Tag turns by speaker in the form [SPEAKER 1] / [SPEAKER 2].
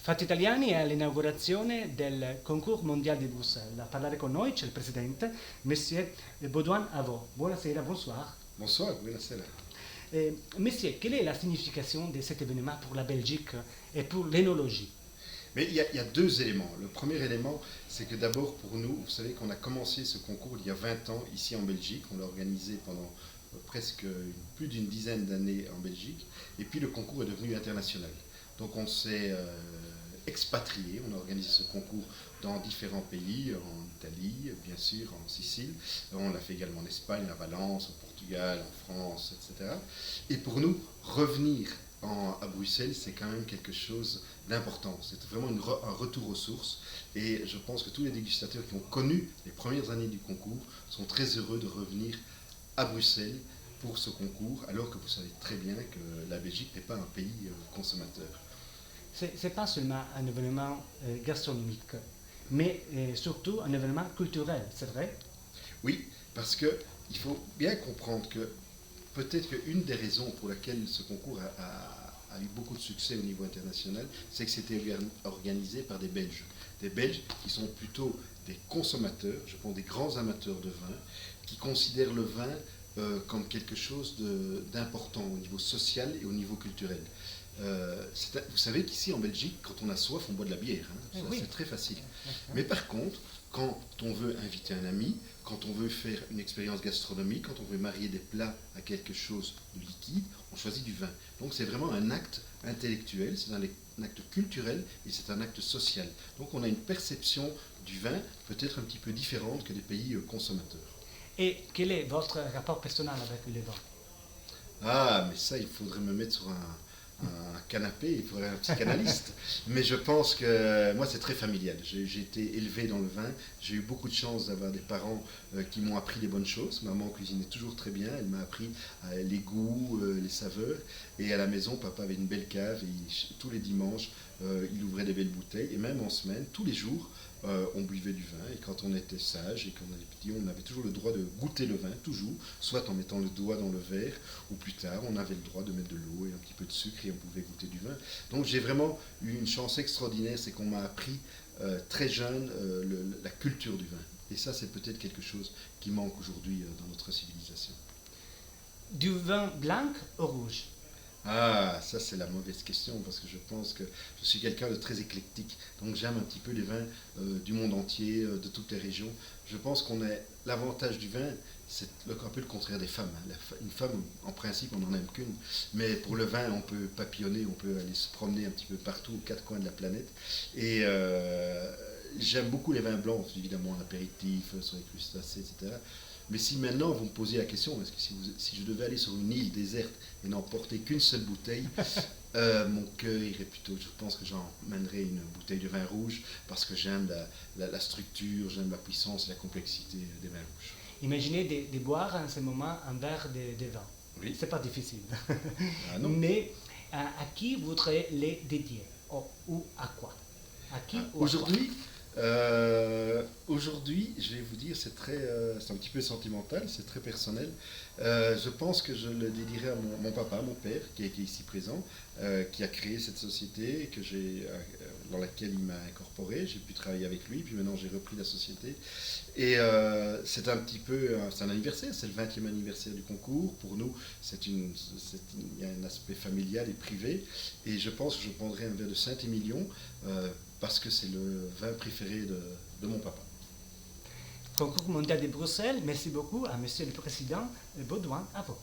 [SPEAKER 1] Fatti Italiani è all'inaugurazione del Concours Mondial di Bruxelles. A parlare con noi c'è il presidente, Monsieur Baudouin Avot. Buonasera, bonsoir.
[SPEAKER 2] Bonsoir, buonasera.
[SPEAKER 1] Monsieur, quelle est la signification de cet événement pour la Belgique et pour l'énologie?
[SPEAKER 2] Mais il y a deux éléments. Le premier élément, c'est que d'abord pour nous, vous savez qu'on a commencé ce concours il y a 20 ans ici en Belgique. On l'a organisé pendant presque plus d'une dizaine d'années en Belgique. Et puis le concours est devenu international. Donc on s'est expatrié, on a organisé ce concours dans différents pays, en Italie, bien sûr, en Sicile. On l'a fait également en Espagne, à Valence, au Portugal, en France, etc. Et pour nous, revenir à Bruxelles, c'est quand même quelque chose d'important. C'est vraiment un retour aux sources. Et je pense que tous les dégustateurs qui ont connu les premières années du concours sont très heureux de revenir à Bruxelles pour ce concours, alors que vous savez très bien que la Belgique n'est pas un pays consommateur.
[SPEAKER 1] C'est pas seulement un événement gastronomique, mais surtout un événement culturel, c'est vrai?
[SPEAKER 2] Oui, parce qu'il faut bien comprendre que peut-être qu'une des raisons pour laquelle ce concours a eu beaucoup de succès au niveau international, c'est que c'était organisé par des Belges. Des Belges qui sont plutôt des consommateurs, je pense des grands amateurs de vin, qui considèrent le vin comme quelque chose d'important au niveau social et au niveau culturel. Vous savez qu'ici en Belgique, quand on a soif, on boit de la bière. Hein.
[SPEAKER 1] Oui.
[SPEAKER 2] C'est très facile. Mais par contre, quand on veut inviter un ami, quand on veut faire une expérience gastronomique, quand on veut marier des plats à quelque chose de liquide, on choisit du vin. Donc c'est vraiment un acte intellectuel, c'est un acte culturel et c'est un acte social. Donc on a une perception du vin peut-être un petit peu différente que des pays consommateurs.
[SPEAKER 1] Et quel est votre rapport personnel avec le vin?
[SPEAKER 2] Ah, mais ça, il faudrait me mettre sur un canapé, il faudrait un psychanalyste. Mais je pense que moi, c'est très familial. J'ai été élevé dans le vin. J'ai eu beaucoup de chance d'avoir des parents qui m'ont appris les bonnes choses. Maman cuisinait toujours très bien. Elle m'a appris les goûts, les saveurs. Et à la maison, papa avait une belle cave. Et tous les dimanches, il ouvrait des belles bouteilles. Et même en semaine, tous les jours, on buvait du vin. Et quand on était sage et quand on était petit, on avait toujours le droit de goûter le vin, toujours, soit en mettant le doigt dans le verre, ou plus tard, on avait le droit de mettre de l'eau et un petit peu de sucre et on pouvait goûter du vin. Donc j'ai vraiment eu une chance extraordinaire, c'est qu'on m'a appris très jeune la culture du vin. Et ça, c'est peut-être quelque chose qui manque aujourd'hui dans notre civilisation.
[SPEAKER 1] Du vin blanc ou rouge?
[SPEAKER 2] Ah, ça c'est la mauvaise question parce que je pense que je suis quelqu'un de très éclectique. Donc j'aime un petit peu les vins du monde entier, de toutes les régions. Je pense qu'on a l'avantage du vin, c'est un peu le contraire des femmes. Une femme, en principe, on n'en aime qu'une. Mais pour le vin, on peut papillonner, on peut aller se promener un petit peu partout, aux quatre coins de la planète. Et j'aime beaucoup les vins blancs, évidemment, en apéritif, sur les crustacés, etc. Mais si maintenant vous me posez la question, est-ce que si je devais aller sur une île déserte et n'emporter qu'une seule bouteille, mon cœur irait plutôt, je pense que j'emmènerais une bouteille de vin rouge parce que j'aime la structure, j'aime la puissance et la complexité des vins rouges.
[SPEAKER 1] Imaginez de boire en ce moment un verre de vin.
[SPEAKER 2] Oui.
[SPEAKER 1] C'est pas difficile.
[SPEAKER 2] Ah non.
[SPEAKER 1] Mais à qui voudrais les dédier? Ou à quoi? À qui ou à quoi?
[SPEAKER 2] Aujourd'hui, je vais vous dire, c'est un petit peu sentimental, c'est très personnel. Je pense que je le dédierai à mon papa, mon père, qui est ici présent, qui a créé cette société dans laquelle il m'a incorporé. J'ai pu travailler avec lui, puis maintenant j'ai repris la société. Et c'est un anniversaire, c'est le 20e anniversaire du concours. Pour nous, il y a un aspect familial et privé. Et je pense que je prendrai un verre de Saint-Émilion, parce que c'est le vin préféré de mon papa.
[SPEAKER 1] Concours mondial de Bruxelles, merci beaucoup à Monsieur le Président Baudouin Avot.